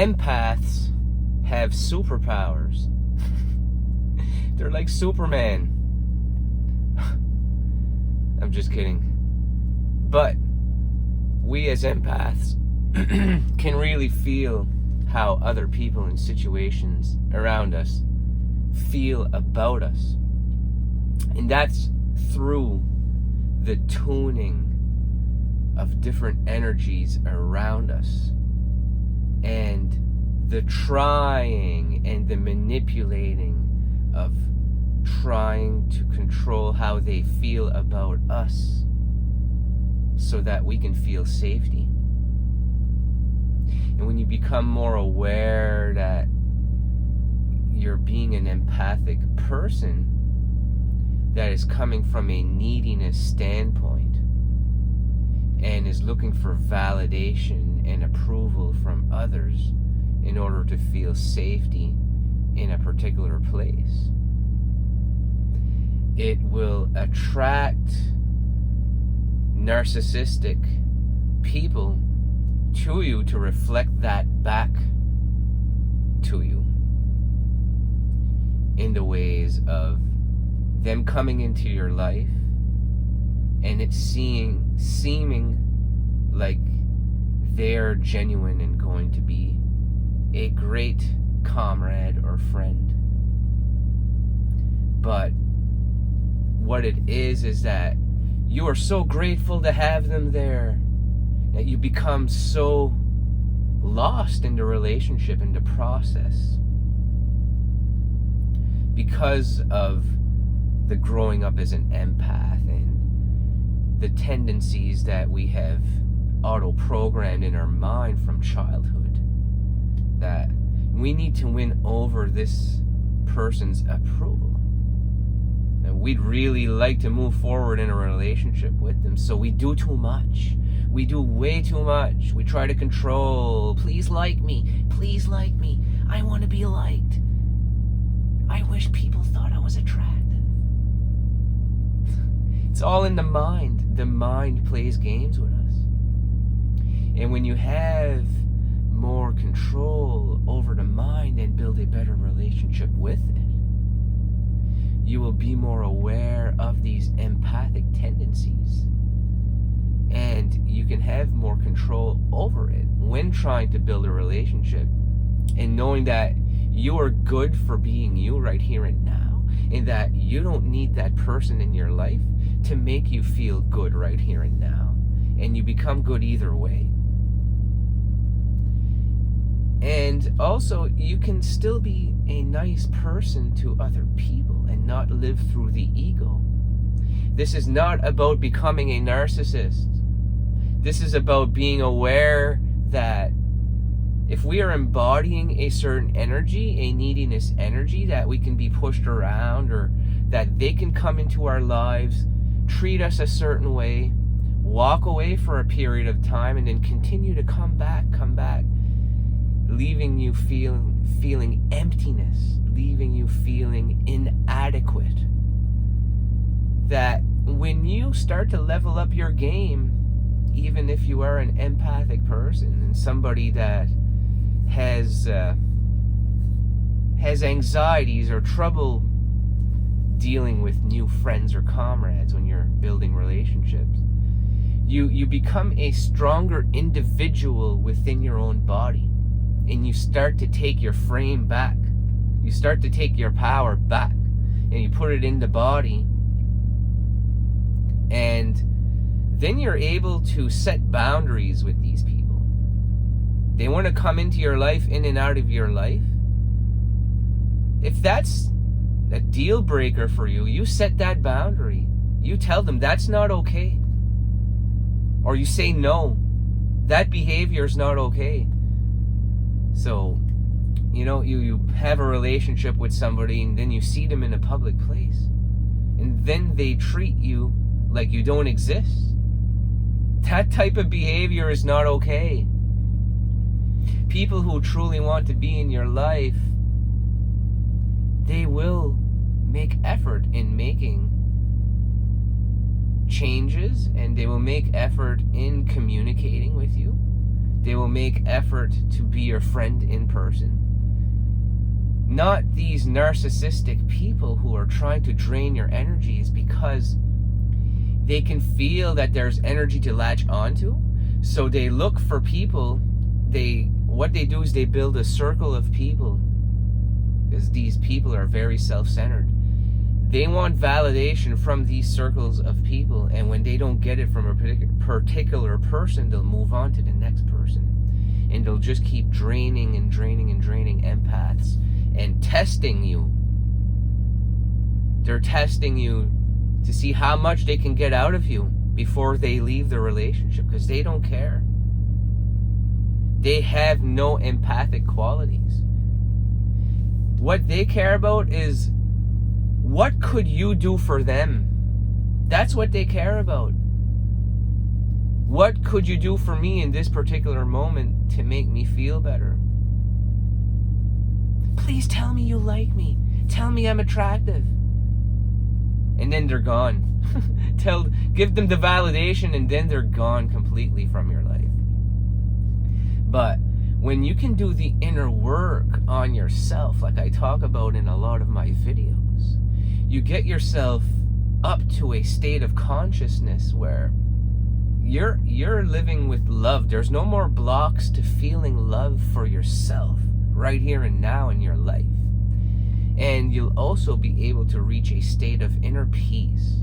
empaths have superpowers. They're like Superman. I'm just kidding. But we as empaths can really feel how other people and situations around us feel about us. And that's through the tuning of different energies around us, and the trying and the manipulating of trying to control how they feel about us so that we can feel safety. And when you become more aware that you're being an empathic person that is coming from a neediness standpoint and is looking for validation and approval from others in order to feel safety in a particular place, it will attract narcissistic people to you to reflect that back to you in the ways of them coming into your life and it seeming like they're genuine and going to be a great comrade or friend. But what it is that you are so grateful to have them there that you become so lost in the relationship and the process because of the growing up as an empath and the tendencies that we have auto-programmed in our mind from childhood, that we need to win over this person's approval. And we'd really like to move forward in a relationship with them, so we do too much. We do way too much. We try to control. Please like me. Please like me. I want to be liked. I wish people thought I was attractive. It's all in the mind. The mind plays games with us. And when you have more control over the mind and build a better relationship with it, you will be more aware of these empathic tendencies. And you can have more control over it when trying to build a relationship, and knowing that you are good for being you right here and now, and that you don't need that person in your life to make you feel good right here and now, and you become good either way. And also, you can still be a nice person to other people and not live through the ego. This is not about becoming a narcissist. This is about being aware that if we are embodying a certain energy, a neediness energy, that we can be pushed around, or that they can come into our lives, treat us a certain way, walk away for a period of time, and then continue to come back, leaving you feeling emptiness, leaving you feeling inadequate. That when you start to level up your game, even if you are an empathic person and somebody that has anxieties or trouble dealing with new friends or comrades when you're building relationships, you become a stronger individual within your own body, and you start to take your frame back. You start to take your power back, and you put it in the body, and then you're able to set boundaries with these people. They want to come into your life, in and out of your life. If that's a deal breaker for you, you set that boundary. You tell them that's not okay. Or you say no, that behavior is not okay. So, you have a relationship with somebody, and then you see them in a public place, and then they treat you like you don't exist. That type of behavior is not okay. People who truly want to be in your life, they will make effort in making changes, and they will make effort in communicating with you. They will make effort to be your friend in person. Not these narcissistic people who are trying to drain your energies because they can feel that there's energy to latch onto. So they look for people. What they do is they build a circle of people, because these people are very self-centered. They want validation from these circles of people, and when they don't get it from a particular person, they'll move on to the next person. And they'll just keep draining and draining and draining empaths and testing you. They're testing you to see how much they can get out of you before they leave the relationship, because they don't care. They have no empathic qualities. What they care about is, what could you do for them? That's what they care about. What could you do for me in this particular moment to make me feel better? Please tell me you like me. Tell me I'm attractive. And then they're gone. Give them the validation, and then they're gone completely from your life. But when you can do the inner work on yourself, like I talk about in a lot of my videos, you get yourself up to a state of consciousness where you're living with love. There's no more blocks to feeling love for yourself right here and now in your life. And you'll also be able to reach a state of inner peace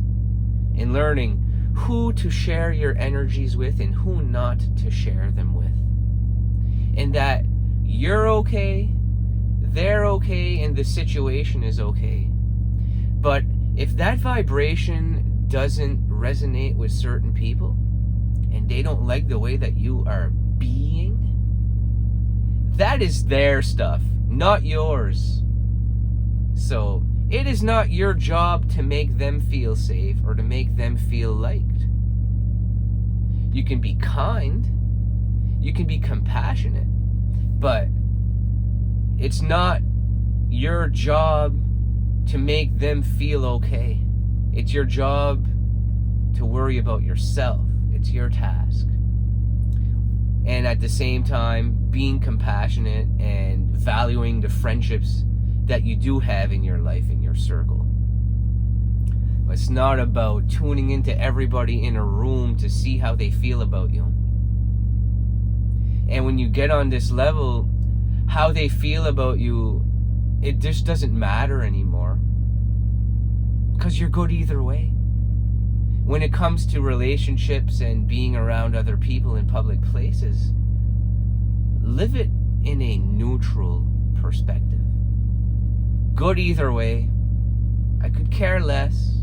in learning who to share your energies with and who not to share them with. And that you're okay, they're okay, and the situation is okay. But if that vibration doesn't resonate with certain people, and they don't like the way that you are being, that is their stuff, not yours. So it is not your job to make them feel safe or to make them feel liked. You can be kind, you can be compassionate, but it's not your job to make them feel okay. It's your job to worry about yourself. It's your task. And at the same time, being compassionate and valuing the friendships that you do have in your life, in your circle. It's not about tuning into everybody in a room to see how they feel about you. And when you get on this level, how they feel about you, it just doesn't matter anymore. Because you're good either way. When it comes to relationships and being around other people in public places, live it in a neutral perspective. Good either way. I could care less.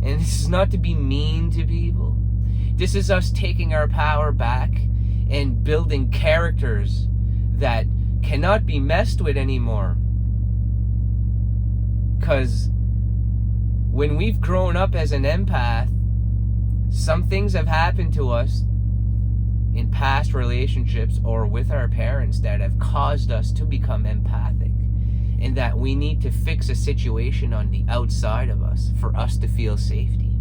And this is not to be mean to people. This is us taking our power back and building characters that cannot be messed with anymore. Because when we've grown up as an empath, some things have happened to us in past relationships or with our parents that have caused us to become empathic, and that we need to fix a situation on the outside of us for us to feel safety.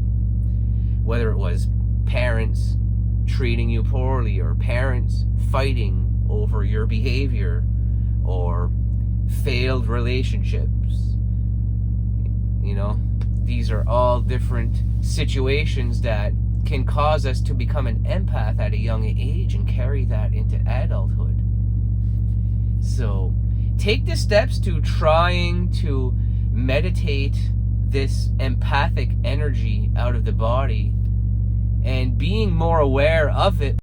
Whether it was parents treating you poorly, or parents fighting over your behavior, or failed relationships. You know, these are all different situations that can cause us to become an empath at a young age and carry that into adulthood. So take the steps to trying to meditate this empathic energy out of the body and being more aware of it